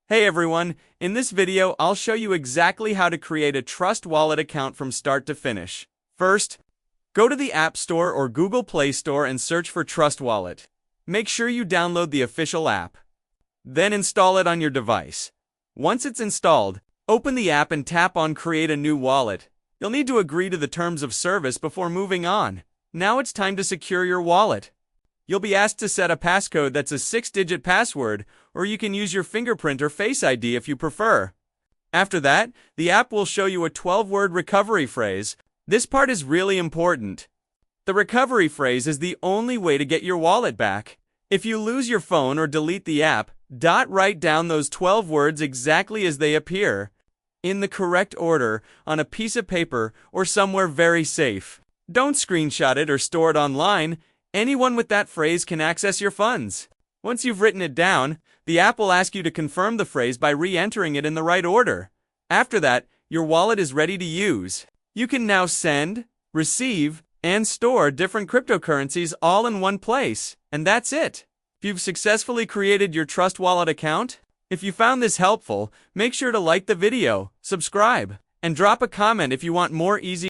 Hey everyone, in this video I'll show you exactly how to create a Trust Wallet account from start to finish. First, go to the App Store or Google Play Store and search for Trust Wallet. Make sure you download the official app. Then install it on your device. Once it's installed, open the app and tap on Create a New Wallet. You'll need to agree to the terms of service before moving on. Now it's time to secure your wallet. You'll be asked to set a passcode that's a 6-digit password, or you can use your fingerprint or Face ID if you prefer. After that, the app will show you a 12-word recovery phrase. This part is really important. The recovery phrase is the only way to get your wallet back. If you lose your phone or delete the app, write down those 12 words exactly as they appear, in the correct order, on a piece of paper or somewhere very safe. Don't screenshot it or store it online. Anyone with that phrase can access your funds. Once you've written it down, the app will ask you to confirm the phrase by re-entering it in the right order. After that, your wallet is ready to use. You can now send, receive, and store different cryptocurrencies all in one place. And that's it. You've successfully created your Trust Wallet account. If you found this helpful, make sure to like the video, subscribe, and drop a comment if you want more easy